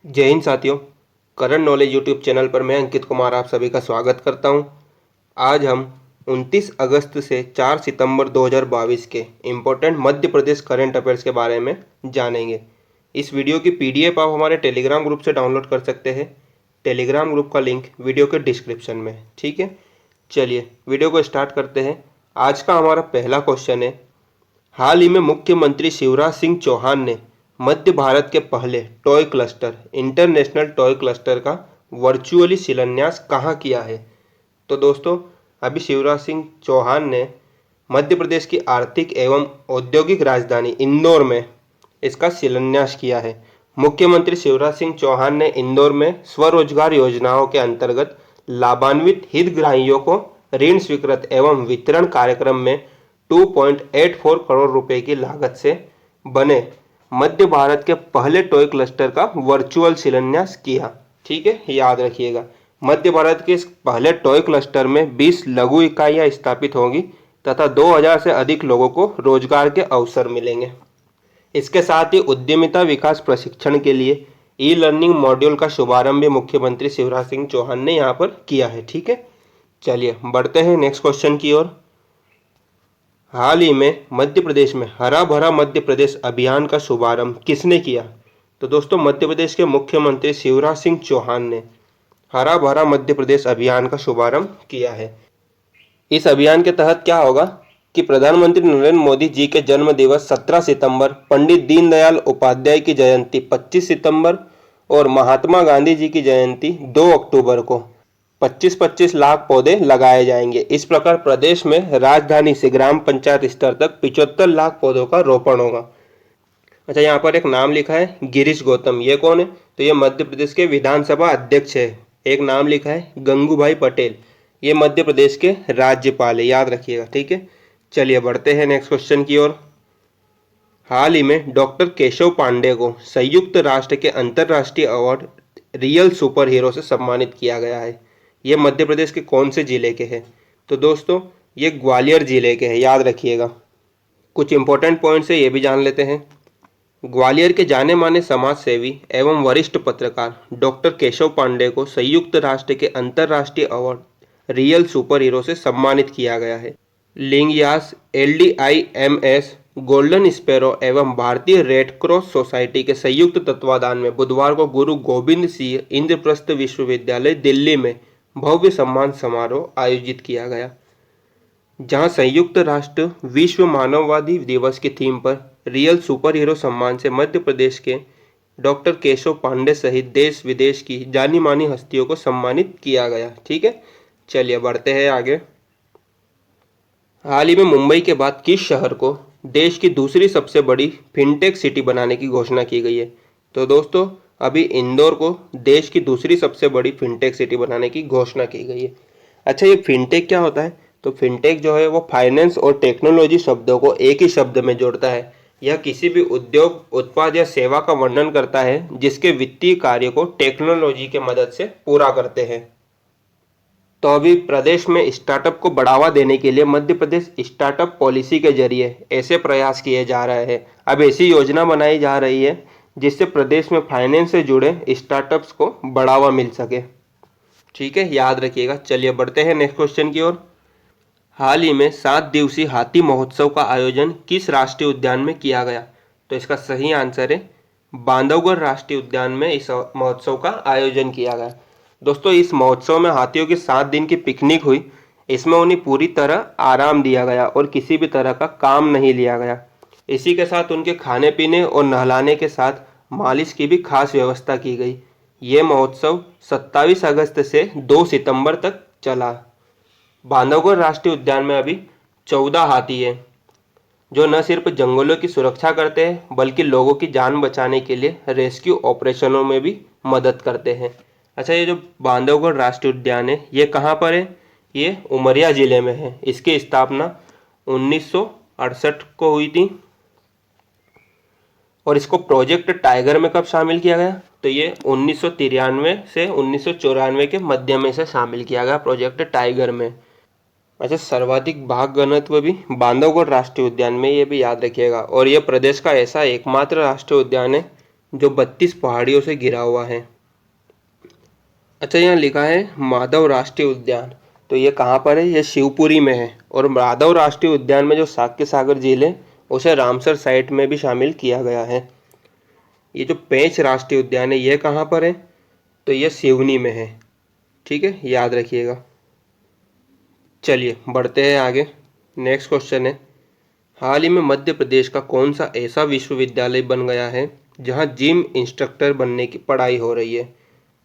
जय हिंद साथियों। Current knowledge YouTube channel पर मैं अंकित कुमार आप सभी का स्वागत करता हूं। आज हम 29 अगस्त से 4 सितंबर 2022 के important Madhya Pradesh current affairs के बारे में जानेंगे। इस वीडियो की पीडीएफ आप हमारे टेलीग्राम ग्रुप से डाउनलोड कर सकते हैं। टेलीग्राम ग्रुप का लिंक वीडियो के डिस्क्रिप्शन में है। ठीक है, चलिए वीडियो को स्टार्ट करते हैं। आज का हमारा पहला क्वेश्चन है, हाल ही में मुख्यमंत्री शिवराज सिंह चौहान ने मध्य भारत के पहले toy cluster international toy cluster का वर्चुअली शिलान्यास कहाँ किया है? तो दोस्तों, अभी शिवराज सिंह चौहान ने मध्य प्रदेश की आर्थिक एवं औद्योगिक राजधानी इंदौर में इसका शिलान्यास किया है। मुख्यमंत्री शिवराज सिंह चौहान ने इंदौर में स्वरोजगार योजनाओं के अंतर्गत लाभान्वित हितग्राहियों को ऋण स्वीकृत एवं वितरण कार्यक्रम में 2.84 करोड़ रुपए की लागत से बने मध्य भारत के पहले टॉय क्लस्टर का वर्चुअल शिलान्यास किया। ठीक है, याद रखिएगा, मध्य भारत के इस पहले टॉय क्लस्टर में 20 लघु इकाइयां स्थापित होंगी तथा 2000 से अधिक लोगों को रोजगार के अवसर मिलेंगे। इसके साथ ही उद्यमिता विकास प्रशिक्षण के लिए ई लर्निंग मॉड्यूल का शुभारंभ भी मुख्यमंत्री शिवराज सिंह चौहान ने यहाँ पर किया है। ठीक है, चलिए बढ़ते हैं नेक्स्ट क्वेश्चन की ओर। हाल ही में मध्य प्रदेश में हरा भरा मध्य प्रदेश अभियान का शुभारंभ किसने किया? तो दोस्तों, मध्य प्रदेश के मुख्यमंत्री शिवराज सिंह चौहान ने हरा भरा मध्य प्रदेश अभियान का शुभारंभ किया है। इस अभियान के तहत क्या होगा कि प्रधानमंत्री नरेंद्र मोदी जी के जन्म दिवस 17 सितंबर, पंडित दीनदयाल उपाध्याय की जयंती 25 सितंबर और महात्मा गांधी जी की जयंती 2 अक्टूबर को 25-25 लाख पौधे लगाए जाएंगे। इस प्रकार प्रदेश में राजधानी से ग्राम पंचायत स्तर तक 75 लाख पौधों का रोपण होगा। अच्छा, यहाँ पर एक नाम लिखा है गिरीश गौतम, ये कौन है? तो ये मध्य प्रदेश के विधानसभा अध्यक्ष है। एक नाम लिखा है गंगूभाई पटेल, ये मध्य प्रदेश के राज्यपाल है, याद रखिएगा। ठीक है, चलिए बढ़ते हैं नेक्स्ट क्वेश्चन की ओर। हाल ही में डॉक्टर केशव पांडे को संयुक्त राष्ट्र के अंतर्राष्ट्रीय अवार्ड रियल सुपर हीरो से सम्मानित किया गया है। ये मध्य प्रदेश के कौन से जिले के हैं? तो दोस्तों, ये ग्वालियर जिले के हैं, याद रखिएगा। कुछ इंपॉर्टेंट पॉइंट्स है, ये भी जान लेते हैं। ग्वालियर के जाने माने समाज सेवी एवं वरिष्ठ पत्रकार डॉक्टर केशव पांडे को संयुक्त राष्ट्र के अंतर्राष्ट्रीय अवार्ड रियल सुपर हीरो से सम्मानित किया गया है। लिंगयास, LDIMS, गोल्डन स्पैरो एवं भारतीय रेड क्रॉस सोसाइटी के संयुक्त तत्वाधान में बुधवार को गुरु गोविंद सिंह इंद्रप्रस्थ विश्वविद्यालय दिल्ली में भव्य सम्मान समारोह आयोजित किया गया, जहां संयुक्त राष्ट्र विश्व मानववादी दिवस की थीम पर रियल सुपर हीरो सम्मान से मध्य प्रदेश के डॉक्टर केशव पांडे सहित देश विदेश की जानी मानी हस्तियों को सम्मानित किया गया। ठीक है, चलिए बढ़ते हैं आगे। हाल ही में मुंबई के बाद किस शहर को देश की दूसरी सबसे बड़ी फिनटेक सिटी बनाने की घोषणा की गई है? तो दोस्तों, अभी इंदौर को देश की दूसरी सबसे बड़ी फिनटेक सिटी बनाने की घोषणा की गई है। अच्छा, ये फिनटेक क्या होता है? तो फिनटेक जो है वो फाइनेंस और टेक्नोलॉजी शब्दों को एक ही शब्द में जोड़ता है। यह किसी भी उद्योग, उत्पाद या सेवा का वर्णन करता है जिसके वित्तीय कार्य को टेक्नोलॉजी के मदद से पूरा करते हैं। तो अभी प्रदेश में स्टार्टअप को बढ़ावा देने के लिए मध्य प्रदेश स्टार्टअप पॉलिसी के जरिए ऐसे प्रयास किए जा रहे हैं। अब ऐसी योजना बनाई जा रही है जिससे प्रदेश में फाइनेंस से जुड़े स्टार्टअप्स को बढ़ावा मिल सके। ठीक है, याद रखिएगा। चलिए बढ़ते हैं नेक्स्ट क्वेश्चन की ओर। हाल ही में 7 दिवसीय हाथी महोत्सव का आयोजन किस राष्ट्रीय उद्यान में किया गया? तो इसका सही आंसर है बांधवगढ़ राष्ट्रीय उद्यान में इस महोत्सव का आयोजन किया गया। दोस्तों, इस महोत्सव में हाथियों की 7 दिन की पिकनिक हुई। इसमें उन्हें पूरी तरह आराम दिया गया और किसी भी तरह का काम नहीं लिया गया। इसी के साथ उनके खाने पीने और नहलाने के साथ मालिश की भी खास व्यवस्था की गई। ये महोत्सव 27 अगस्त से 2 सितंबर तक चला। बांधवगढ़ राष्ट्रीय उद्यान में अभी 14 हाथी हैं जो न सिर्फ जंगलों की सुरक्षा करते हैं बल्कि लोगों की जान बचाने के लिए रेस्क्यू ऑपरेशनों में भी मदद करते हैं। अच्छा, ये जो बांधवगढ़ राष्ट्रीय उद्यान है ये कहाँ पर है? ये उमरिया जिले में है। इसकी स्थापना 1968 को हुई थी और इसको प्रोजेक्ट टाइगर में कब शामिल किया गया? तो ये 1993 से 1994 के मध्य में से शामिल किया गया प्रोजेक्ट टाइगर में। अच्छा, सर्वाधिक बाघ घनत्व भी बांधवगढ़ राष्ट्रीय उद्यान में, ये भी याद रखिएगा। और ये प्रदेश का ऐसा एकमात्र राष्ट्रीय उद्यान है जो 32 पहाड़ियों से घिरा हुआ है। अच्छा, यहाँ लिखा है माधव राष्ट्रीय उद्यान, तो ये कहाँ पर है? ये शिवपुरी में है। और माधव राष्ट्रीय उद्यान में जो साक्य सागर झील है उसे रामसर साइट में भी शामिल किया गया है। ये जो पेंच राष्ट्रीय उद्यान है ये कहाँ पर है? तो ये सिवनी में है। ठीक है, याद रखिएगा। चलिए बढ़ते हैं आगे। नेक्स्ट क्वेश्चन है, हाल ही में मध्य प्रदेश का कौन सा ऐसा विश्वविद्यालय बन गया है जहां जिम इंस्ट्रक्टर बनने की पढ़ाई हो रही है?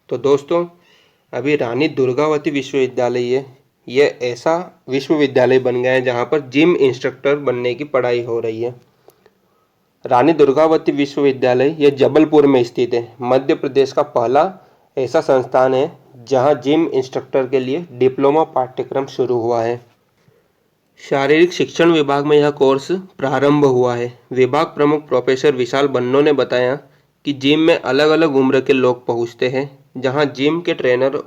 तो दोस्तों, अभी रानी दुर्गावती विश्वविद्यालय है, ये ऐसा विश्वविद्यालय बन गया है जहां पर जिम इंस्ट्रक्टर बनने की पढ़ाई हो रही है। रानी दुर्गावती विश्वविद्यालय ये जबलपुर में स्थित है। मध्य प्रदेश का पहला ऐसा संस्थान है जहां जिम इंस्ट्रक्टर के लिए डिप्लोमा पाठ्यक्रम शुरू हुआ है। शारीरिक शिक्षण विभाग में यह कोर्स प्रारंभ हुआ है। विभाग प्रमुख प्रोफेसर विशाल बन्नो ने बताया कि जिम में अलग अलग उम्र के लोग पहुंचते हैं, जहां जिम के ट्रेनर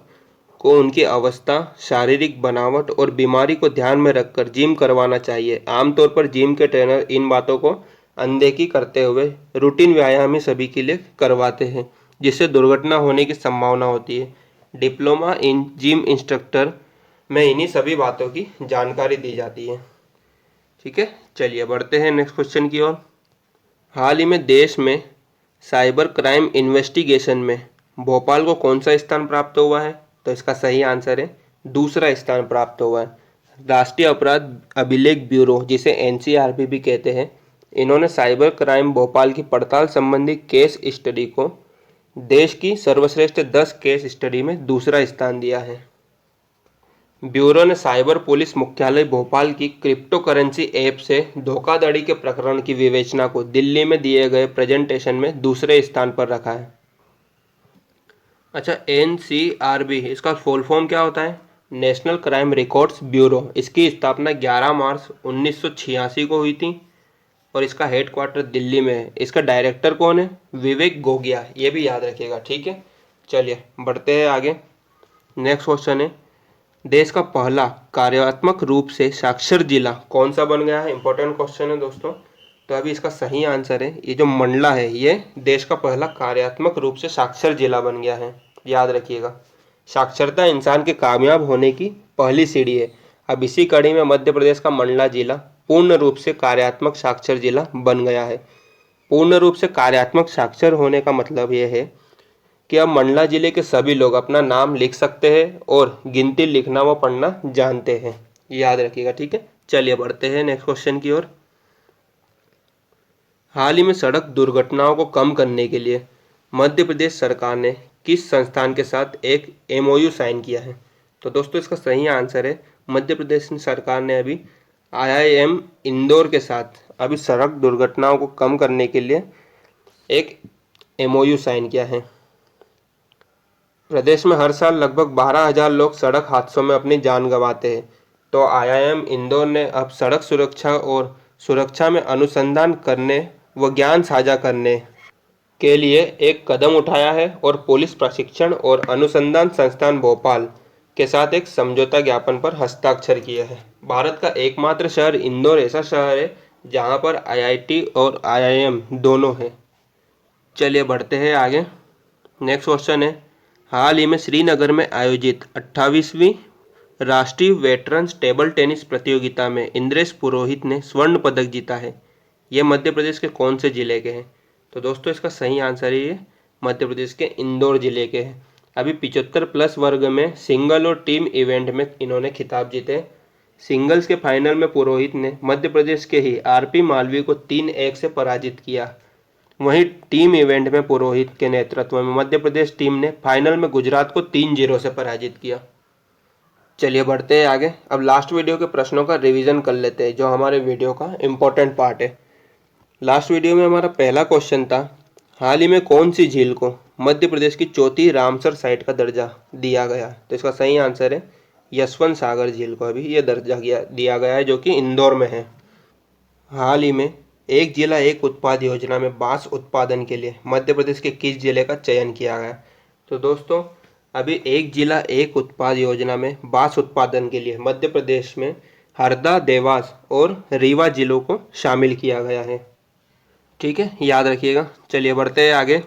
को उनकी अवस्था, शारीरिक बनावट और बीमारी को ध्यान में रखकर जिम करवाना चाहिए। आमतौर पर जिम के ट्रेनर इन बातों को अनदेखी करते हुए रूटीन व्यायाम ही सभी के लिए करवाते हैं, जिससे दुर्घटना होने की संभावना होती है। डिप्लोमा इन जिम इंस्ट्रक्टर में इन्हीं सभी बातों की जानकारी दी जाती है। ठीक है, चलिए बढ़ते हैं नेक्स्ट क्वेश्चन की ओर। हाल ही में देश में साइबर क्राइम इन्वेस्टिगेशन में भोपाल को कौन सा स्थान प्राप्त हुआ है? तो इसका सही आंसर है दूसरा स्थान प्राप्त हुआ है। राष्ट्रीय अपराध अभिलेख ब्यूरो, जिसे एनसीआरबी भी कहते हैं, इन्होंने साइबर क्राइम भोपाल की पड़ताल संबंधी केस स्टडी को देश की सर्वश्रेष्ठ 10 केस स्टडी में दूसरा स्थान दिया है। ब्यूरो ने साइबर पुलिस मुख्यालय भोपाल की क्रिप्टो करेंसी ऐप से धोखाधड़ी के प्रकरण की विवेचना को दिल्ली में दिए गए प्रेजेंटेशन में दूसरे स्थान पर रखा है। अच्छा, एनसीआरबी इसका फुल फॉर्म क्या होता है? National crime records bureau. इसकी स्थापना 11 मार्च 1986 को हुई थी और इसका हेडक्वार्टर दिल्ली में है। इसका डायरेक्टर कौन है? विवेक गोगिया, ये भी याद रखिएगा। ठीक है, चलिए बढ़ते हैं आगे। नेक्स्ट क्वेश्चन है, देश का पहला कार्यात्मक रूप से साक्षर जिला कौन सा बन गया है? इंपॉर्टेंट क्वेश्चन है दोस्तों। तो अभी इसका सही आंसर है, ये जो मंडला है ये देश का पहला कार्यात्मक रूप से साक्षर जिला बन गया है। याद रखिएगा, साक्षरता इंसान के कामयाब होने की पहली सीढ़ी है। अब इसी कड़ी में मध्य प्रदेश का मंडला जिला पूर्ण रूप से कार्यात्मक साक्षर जिला बन गया है। पूर्ण रूप से कार्यात्मक साक्षर होने का मतलब यह है कि अब मंडला जिले के सभी लोग अपना नाम लिख सकते हैं और गिनती, लिखना व पढ़ना जानते हैं। याद रखिएगा। ठीक है, चलिए बढ़ते हैं नेक्स्ट क्वेश्चन की ओर। हाल ही में सड़क दुर्घटनाओं को कम करने के लिए मध्य प्रदेश सरकार ने किस संस्थान के साथ एक एमओयू साइन किया है? तो दोस्तों, इसका सही आंसर है मध्य प्रदेश सरकार ने अभी आईआईएम इंदौर के साथ अभी सड़क दुर्घटनाओं को कम करने के लिए एक एमओयू साइन किया है। प्रदेश में हर साल लगभग 12,000 लोग सड़क हादसों में अपनी जान गंवाते हैं। तो आईआईएम इंदौर ने अब सड़क सुरक्षा और सुरक्षा में अनुसंधान करने व ज्ञान साझा करने के लिए एक कदम उठाया है और पुलिस प्रशिक्षण और अनुसंधान संस्थान भोपाल के साथ एक समझौता ज्ञापन पर हस्ताक्षर किया है। भारत का एकमात्र शहर इंदौर ऐसा शहर है जहां पर आईआईटी और आईआईएम दोनों हैं। चलिए बढ़ते हैं आगे। नेक्स्ट क्वेश्चन है, हाल ही में श्रीनगर में आयोजित 28वीं राष्ट्रीय वेटरन्स टेबल टेनिस प्रतियोगिता में इंद्रेश पुरोहित ने स्वर्ण पदक जीता है। ये मध्य प्रदेश के कौन से जिले के हैं? तो दोस्तों, इसका सही आंसर है ये मध्य प्रदेश के इंदौर जिले के हैं। अभी 75+ वर्ग में सिंगल और टीम इवेंट में इन्होंने खिताब जीते। सिंगल्स के फाइनल में पुरोहित ने मध्य प्रदेश के ही आरपी मालवीय को 3-1 से पराजित किया। वहीं टीम इवेंट में पुरोहित के नेतृत्व में मध्य प्रदेश टीम ने फाइनल में गुजरात को 3-0 से पराजित किया। चलिए बढ़ते हैं आगे। अब लास्ट वीडियो के प्रश्नों का रिवीजन कर लेते हैं, जो हमारे वीडियो का इम्पोर्टेंट पार्ट है। लास्ट वीडियो में हमारा पहला क्वेश्चन था, हाल ही में कौन सी झील को मध्य प्रदेश की चौथी रामसर साइट का दर्जा दिया गया? तो इसका सही आंसर है यशवंत सागर झील को अभी ये दर्जा दिया गया है, जो कि इंदौर में है। हाल ही में एक जिला एक उत्पाद योजना में बांस उत्पादन के लिए मध्य प्रदेश के किस जिले का चयन किया गया? तो दोस्तों, अभी एक जिला एक उत्पाद योजना में बांस उत्पादन के लिए मध्य प्रदेश में हरदा, देवास और रीवा जिलों को शामिल किया गया है। ठीक है, याद रखिएगा। चलिए बढ़ते हैं आगे।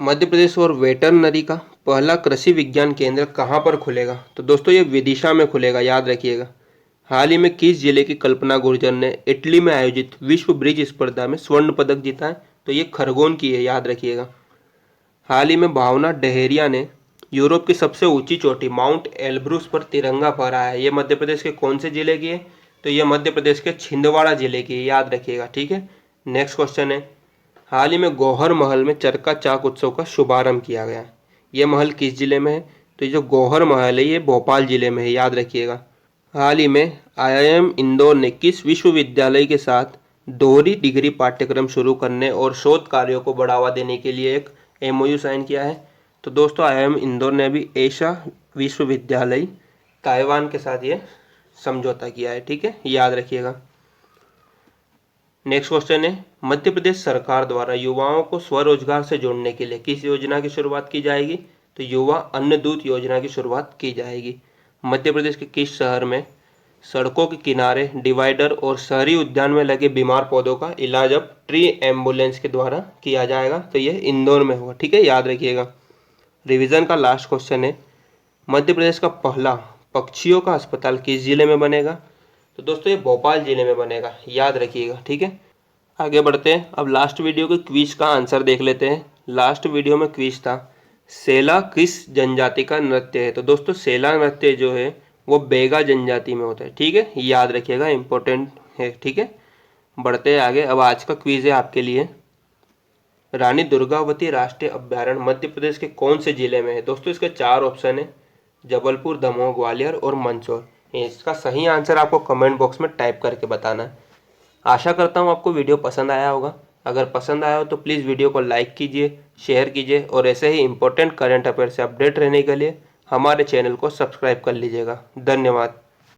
मध्य प्रदेश और वेटरनरी का पहला कृषि विज्ञान केंद्र कहाँ पर खुलेगा? तो दोस्तों ये विदिशा में खुलेगा, याद रखिएगा। हाल ही में किस जिले की कल्पना गुर्जर ने इटली में आयोजित विश्व ब्रिज स्पर्धा में स्वर्ण पदक जीता है? तो ये खरगोन की है, याद रखिएगा। हाल ही में भावना डहेरिया ने यूरोप की सबसे ऊंची चोटी माउंट एल्ब्रूस पर तिरंगा फहराया है। ये मध्य प्रदेश के कौन से जिले की है? तो ये मध्य प्रदेश के छिंदवाड़ा जिले की है, याद रखिएगा। ठीक है, नेक्स्ट क्वेश्चन है, हाल ही में गौहर महल में चरखा चाक उत्सव का शुभारंभ किया गया है। ये महल किस जिले में है? तो ये जो गौहर महल है ये भोपाल जिले में है, याद रखिएगा। हाल ही में आईआईएम इंदौर ने किस विश्वविद्यालय के साथ दोहरी डिग्री पाठ्यक्रम शुरू करने और शोध कार्यों को बढ़ावा देने के लिए एक एमओयू साइन किया है? तो दोस्तों आईआईएम इंदौर ने अभी एशिया विश्वविद्यालय ताइवान के साथ ये समझौता किया है। ठीक है, याद रखिएगा। नेक्स्ट क्वेश्चन है, मध्य प्रदेश सरकार द्वारा युवाओं को स्वरोजगार से जोड़ने के लिए किस योजना की शुरुआत की जाएगी? तो युवा अन्न दूत योजना की शुरुआत की जाएगी। मध्य प्रदेश के किस शहर में सड़कों के किनारे डिवाइडर और शहरी उद्यान में लगे बीमार पौधों का इलाज अब ट्री एम्बुलेंस के द्वारा किया जाएगा? तो यह इंदौर में होगा। ठीक है, याद रखिएगा। रिवीजन का लास्ट क्वेश्चन है, मध्य प्रदेश का पहला पक्षियों का अस्पताल किस जिले में बनेगा? तो दोस्तों ये भोपाल जिले में बनेगा, याद रखिएगा। ठीक है, आगे बढ़ते हैं। अब लास्ट वीडियो के क्विज का आंसर देख लेते हैं। लास्ट वीडियो में क्विज था, सेला किस जनजाति का नृत्य है? तो दोस्तों सेला नृत्य जो है वो बेगा जनजाति में होता है। ठीक है, याद रखिएगा, इंपॉर्टेंट है। ठीक है, बढ़ते हैं आगे। अब आज का क्विज है आपके लिए, रानी दुर्गावती राष्ट्रीय अभ्यारण्य मध्य प्रदेश के कौन से जिले में है? दोस्तों इसके 4 ऑप्शन है, जबलपुर, दमोह, ग्वालियर और मंदसौर। इसका सही आंसर आपको कमेंट बॉक्स में टाइप करके बताना है। आशा करता हूँ आपको वीडियो पसंद आया होगा। अगर पसंद आया हो तो प्लीज़ वीडियो को लाइक कीजिए, शेयर कीजिए और ऐसे ही इंपॉर्टेंट करंट अफेयर से अपडेट रहने के लिए हमारे चैनल को सब्सक्राइब कर लीजिएगा। धन्यवाद।